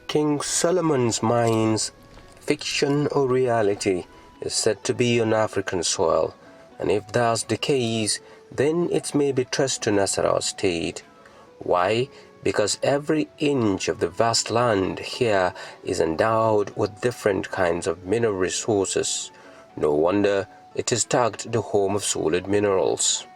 King Solomon's mines, fiction or reality, is said to be on African soil, and if that's the case, then it may be traced to Nasarawa state. Why? Because every inch of the vast land here is endowed with different kinds of mineral resources. No wonder it is tagged the home of solid minerals.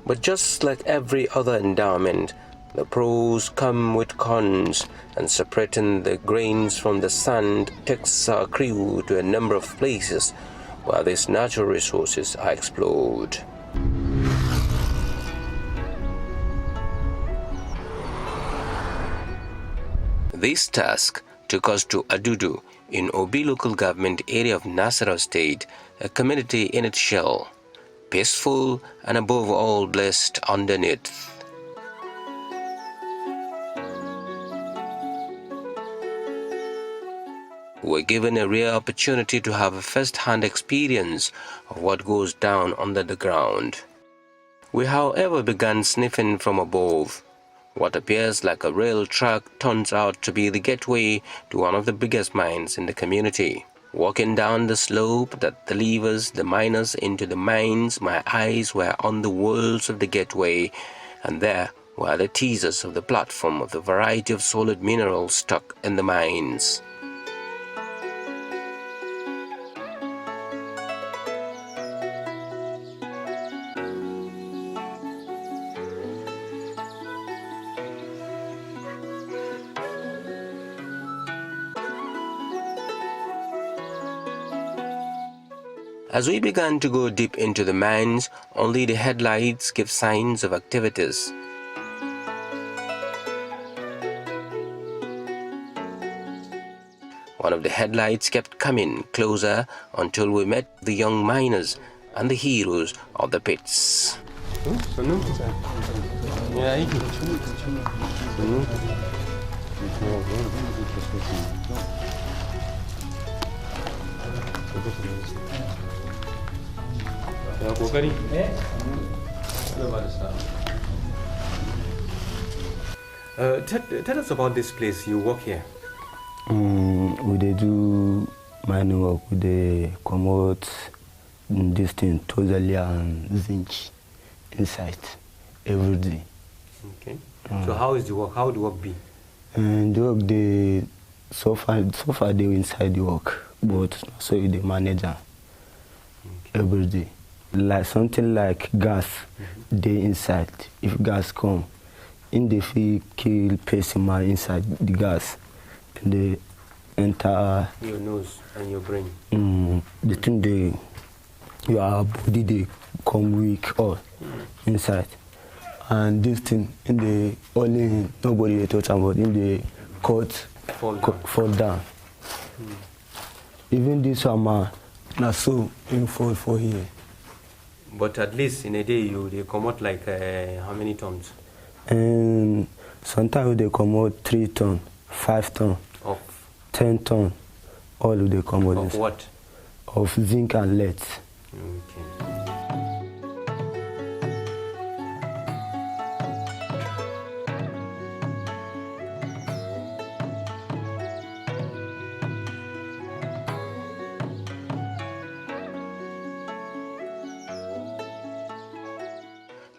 But just like every other endowment, the pros come with cons, and separating the grains from the sand takes our crew to a number of places where these natural resources are explored. This task took us to Adudu in Obi local government area of Nasarawa state, a community in its shell. Peaceful and above all blessed underneath. We're given a rare opportunity to have a first-hand experience of what goes down under the ground. We, however, began sniffing from above. What appears like a rail track turns out to be the gateway to one of the biggest mines in the community. Walking down the slope that delivers the miners into the mines, my eyes were on the walls of the gateway, and there were the teasers of the platform of the variety of solid minerals stuck in the mines. As we began to go deep into the mines, only the headlights gave signs of activities. One of the headlights kept coming closer until we met the young miners and the heroes of the pits. Tell us about this place. You work here. We dey do mining work. We dey comot this thing, tozalia and zinc inside every day. Okay. So how is the work? How would the work be? And the work dey so far they inside the work, but so you dey manage am every day. Like something like gas, dey inside. If gas come, in the fit kill person man inside the gas. They enter your nose and your brain. The thing they your body they come weak all inside. And this thing in the only nobody they touch about in the fall down. Even this one man na so in fall for here. But at least in a day they come out like how many tons? And sometimes they come out 3 tons, 5 tons, of 10 tons. All they come out. Of what? Of zinc and lead. Okay.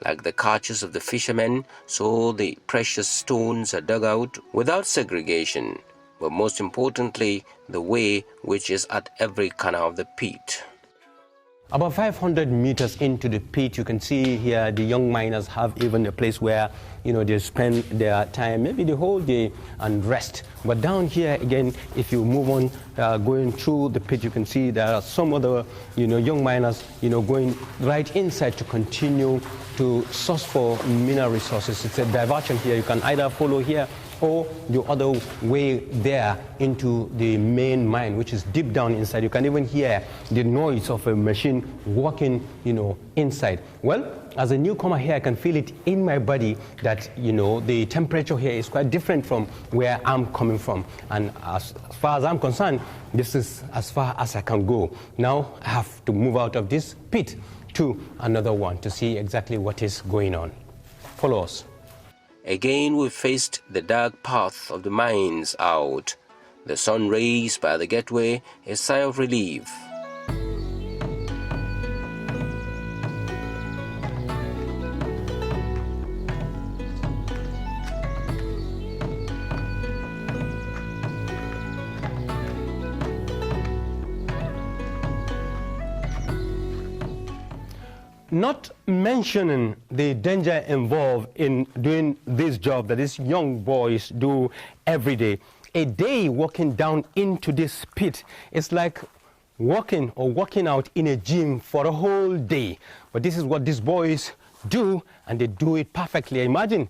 Like the catches of the fishermen, so the precious stones are dug out without segregation, but most importantly, the way which is at every corner of the pit. About 500 meters into the pit, you can see here the young miners have even a place where, they spend their time, maybe the whole day, and rest. But down here again, if you move on, going through the pit, you can see there are some other, young miners, going right inside to continue to source for mineral resources. It's a diversion here. You can either follow here or the other way there into the main mine, which is deep down inside. You can even hear the noise of a machine working, inside. Well, as a newcomer here, I can feel it in my body that, the temperature here is quite different from where I'm coming from. And as far as I'm concerned, this is as far as I can go. Now I have to move out of this pit to another one to see exactly what is going on. Follow us. Again we faced the dark path of the mines out. The sun rays by the gateway, a sigh of relief. Not mentioning the danger involved in doing this job that these young boys do every day. A day walking down into this pit is like walking or working out in a gym for a whole day. But this is what these boys do, and they do it perfectly. Imagine,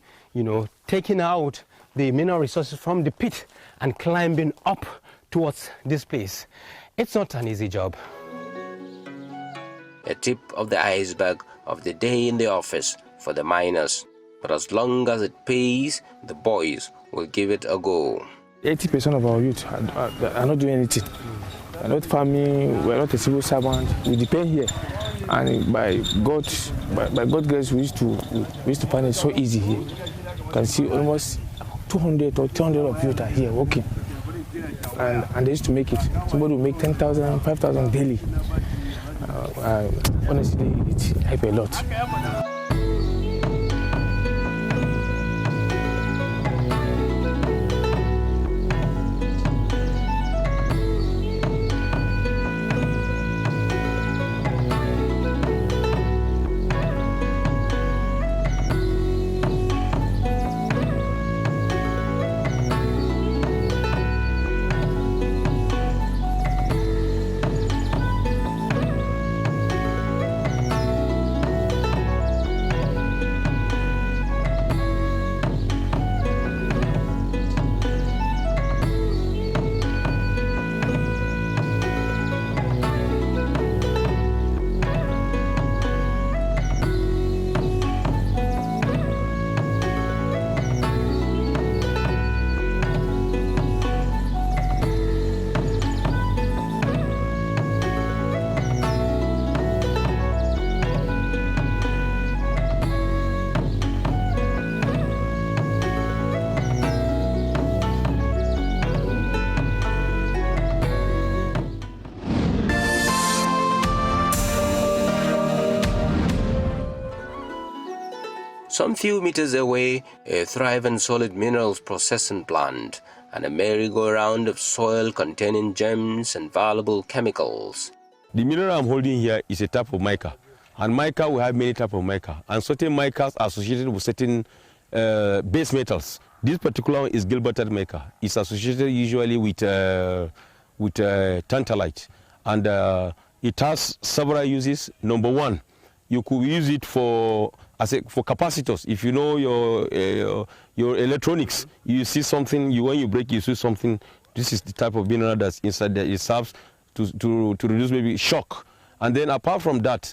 taking out the mineral resources from the pit and climbing up towards this place. It's not an easy job. A tip of the iceberg of the day in the office for the miners. But as long as it pays, the boys will give it a go. 80% of our youth are not doing anything. We're not farming, we're not a civil servant. We depend here. And by God's grace, we used to find it so easy here. You can see almost 200 or 300 of youth are here working. And they used to make it. Somebody will make 10,000, 5,000 daily. Honestly, it helps a lot. Some few meters away, a thriving solid minerals processing plant and a merry-go-round of soil containing gems and valuable chemicals. The mineral I'm holding here is a type of mica. And mica, we have many types of mica. And certain micas are associated with certain base metals. This particular one is Gilbertite mica. It's associated usually with tantalite. And it has several uses. Number one, you could use it for capacitors. If you know your electronics, you see something, when you break, you see something. This is the type of mineral that's inside there. It serves to reduce maybe shock. And then apart from that,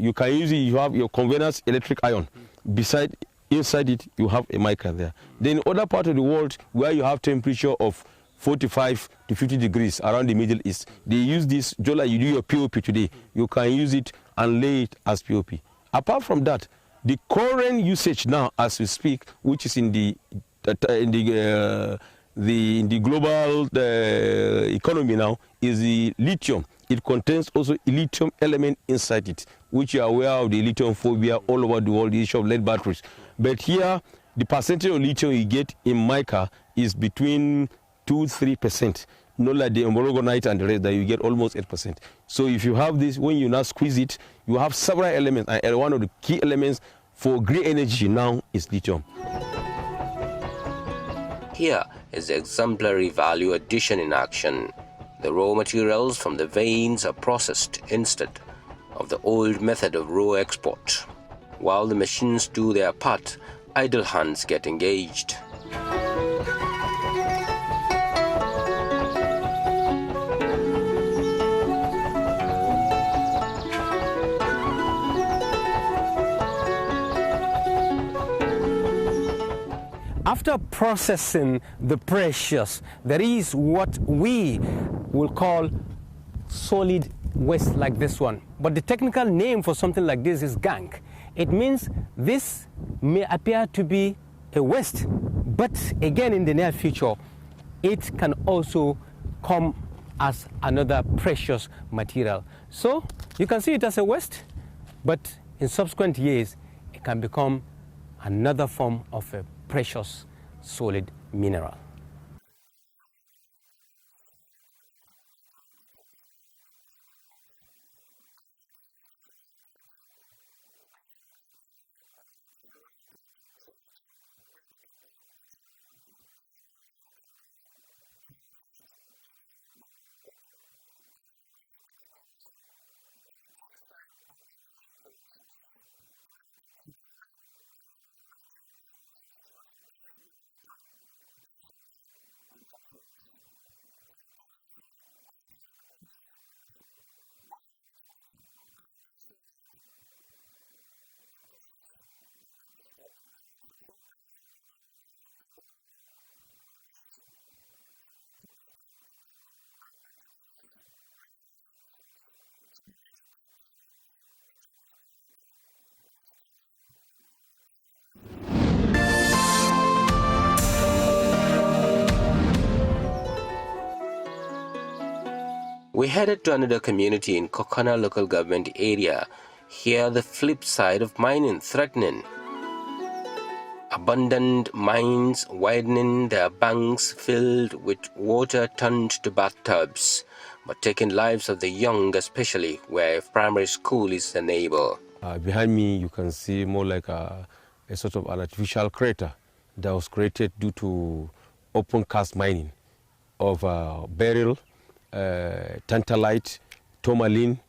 you can use it. You have your convenience electric iron. Inside it, you have a mica there. Then other part of the world where you have temperature of 45 to 50 degrees around the Middle East, they use this, just like you do your POP today. You can use it and lay it as POP. Apart from that, the current usage now, as we speak, which is in the in the global economy now is the lithium. It contains also a lithium element inside it, which you are aware of the lithium phobia all over the world, the issue of lead batteries. But here, the percentage of lithium you get in mica is between 2-3%. Not like the embologonite and the rest that you get almost 8%. So if you have this, when you now squeeze it, you have several elements, and one of the key elements for green energy now is lithium. Here is the exemplary value addition in action. The raw materials from the veins are processed instead of the old method of raw export. While the machines do their part, idle hands get engaged. After processing the precious, there is what we will call solid waste like this one. But the technical name for something like this is gank. It means this may appear to be a waste, but again in the near future, it can also come as another precious material. So you can see it as a waste, but in subsequent years, it can become another form of a precious solid mineral. We headed to another community in Kokana local government area. Here the flip side of mining threatening. Abundant mines widening their banks filled with water turned to bathtubs, but taking lives of the young, especially where primary school is a neighbor. Behind me you can see more like a sort of an artificial crater that was created due to open cast mining of beryl, tantalite, tourmaline,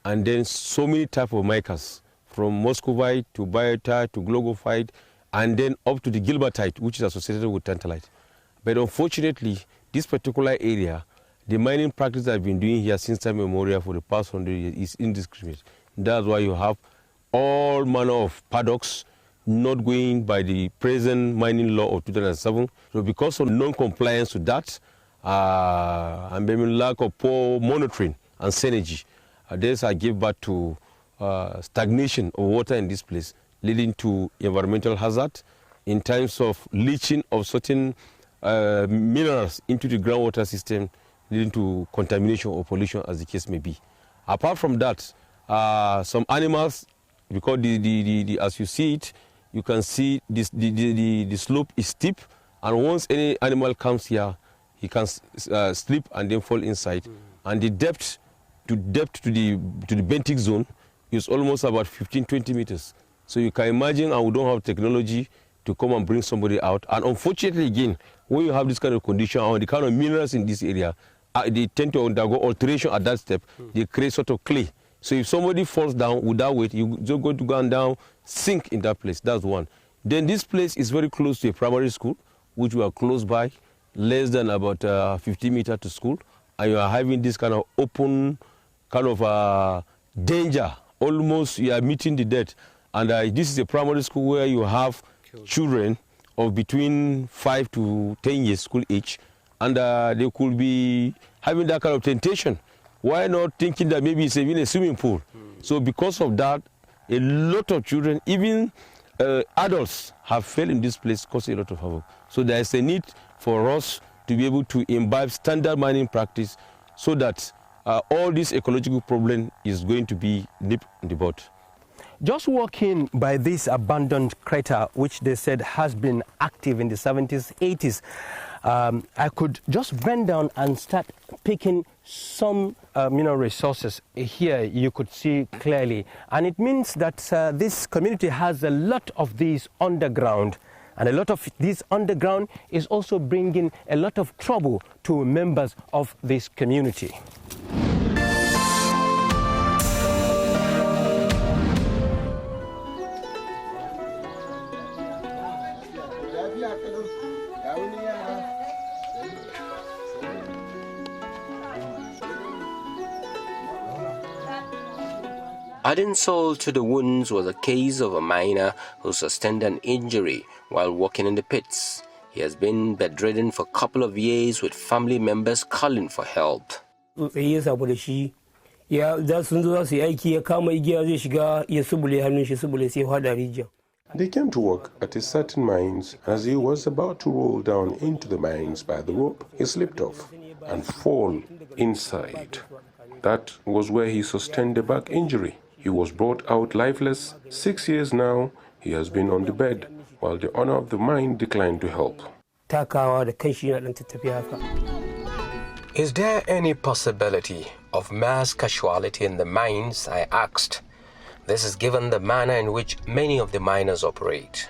and then so many types of micas, from muscovite to biotite to glaucophyte, and then up to the gilbertite, which is associated with tantalite. But unfortunately, this particular area, the mining practice I've been doing here since time immemorial for the past 100 years is indiscriminate. That's why you have all manner of paddocks not going by the present mining law of 2007. So because of non-compliance with that, and maybe lack of poor monitoring and synergy, this gave birth to stagnation of water in this place, leading to environmental hazard in terms of leaching of certain minerals into the groundwater system, leading to contamination or pollution as the case may be. Apart from that, some animals, because as you see it, you can see this, the slope is steep, and once any animal comes here, he can slip and then fall inside. And the depth to the benthic zone is almost about 15-20 meters. So you can imagine, and we don't have technology to come and bring somebody out. And unfortunately, again, when you have this kind of condition or the kind of minerals in this area, they tend to undergo alteration at that step. They create sort of clay. So if somebody falls down without weight, you just go to go down, sink in that place. That's one. Then this place is very close to a primary school, which we are close by, less than about 50 meters to school, and you are having this kind of open kind of danger. Almost you are meeting the death. And this is a primary school where you have children of between 5 to 10 years school age, and they could be having that kind of temptation. Why not thinking that maybe it's even a swimming pool? So because of that, a lot of children, even adults have failed in this place, causing a lot of havoc. So there is a need for us to be able to imbibe standard mining practice so that all this ecological problem is going to be nipped in the bud. Just walking by this abandoned crater, which they said has been active in the 70s, 80s, I could just bend down and start picking some mineral resources. Here you could see clearly, and it means that this community has a lot of these underground, and a lot of this underground is also bringing a lot of trouble to members of this community. Adding salt to the wounds was a case of a miner who sustained an injury while working in the pits. He has been bedridden for a couple of years with family members calling for help. They came to work at a certain mines. As he was about to roll down into the mines by the rope, he slipped off and fall inside. That was where he sustained a back injury. He was brought out lifeless. 6 years now, he has been on the bed, while the owner of the mine declined to help. Is there any possibility of mass casualty in the mines? I asked. This is given the manner in which many of the miners operate.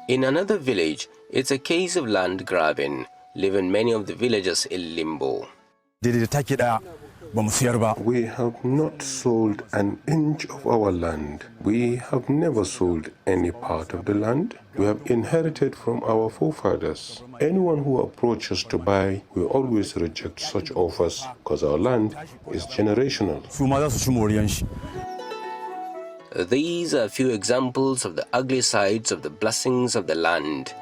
In another village, it's a case of land grabbing, leaving many of the villagers in limbo. We have not sold an inch of our land. We have never sold any part of the land. We have inherited from our forefathers. Anyone who approaches to buy will always reject such offers because our land is generational. These are a few examples of the ugly sides of the blessings of the land.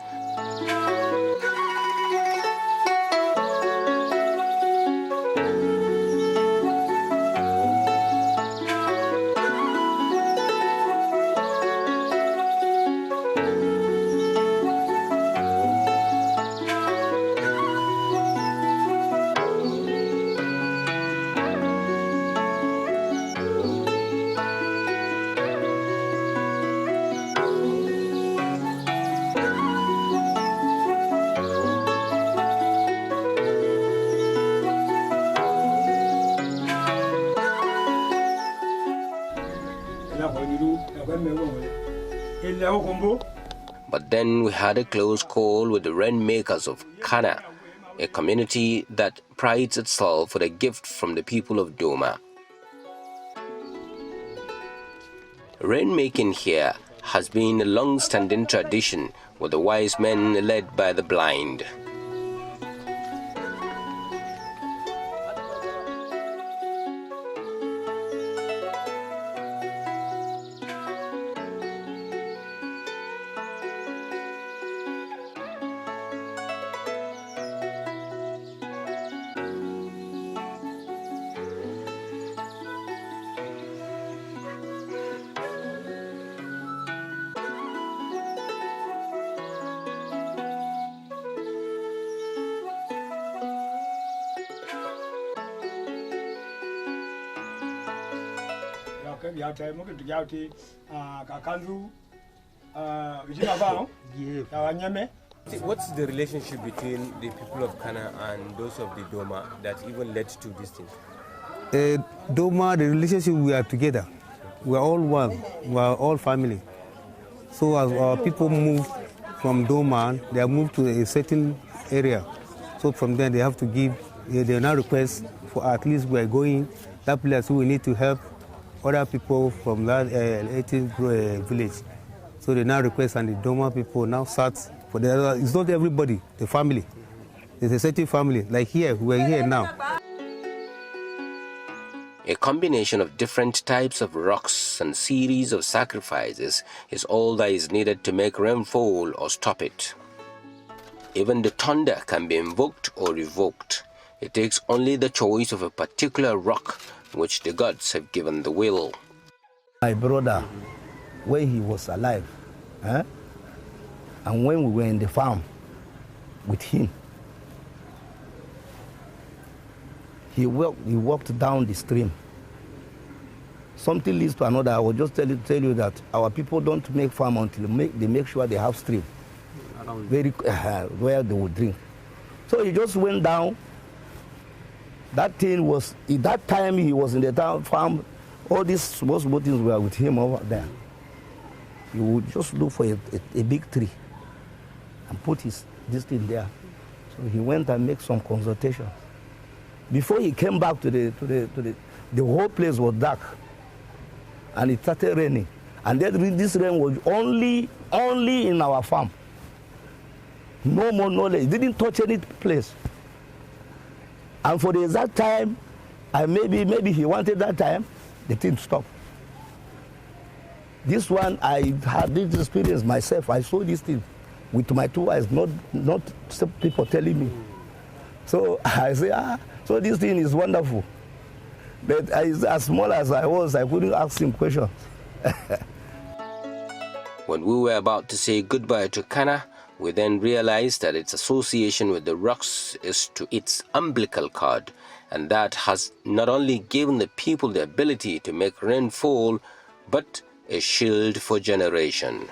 But then we had a close call with the rainmakers of Kana, a community that prides itself with a gift from the people of Doma. Rainmaking here has been a long-standing tradition with the wise men led by the blind. What's the relationship between the people of Kana and those of the Doma that even led to this thing? Doma, the relationship, we are together. We are all one. We are all family. So as our people move from Doma, they are moved to a certain area. So from there, they have to give, they now request for at least we are going that place, so we need to help other people from that 18th village. So they now request, and the Doma people now start for the other. It's not everybody, the family. It's a certain family. Like here, we are here now. A combination of different types of rocks and series of sacrifices is all that is needed to make rainfall or stop it. Even the thunder can be invoked or revoked. It takes only the choice of a particular rock which the gods have given the will. My brother, when he was alive, and when we were in the farm with him, he walked down the stream. Something leads to another. I will just tell you that our people don't make farm until they make sure they have stream where they will drink. So he just went down. That thing was, at that time he was in the town farm, all these small things were with him over there. He would just look for a big tree and put this thing there. So he went and made some consultation. Before he came back to the whole place was dark, and it started raining. And then this rain was only in our farm. No more knowledge. It didn't touch any place. And for the exact time, maybe he wanted that time, the thing stopped. This one, I had this experience myself. I saw this thing with my two eyes, not some people telling me. So I say, so this thing is wonderful. But as small as I was, I couldn't ask him questions. When we were about to say goodbye to Kana, we then realized that its association with the rocks is to its umbilical cord, and that has not only given the people the ability to make rain fall, but a shield for generation.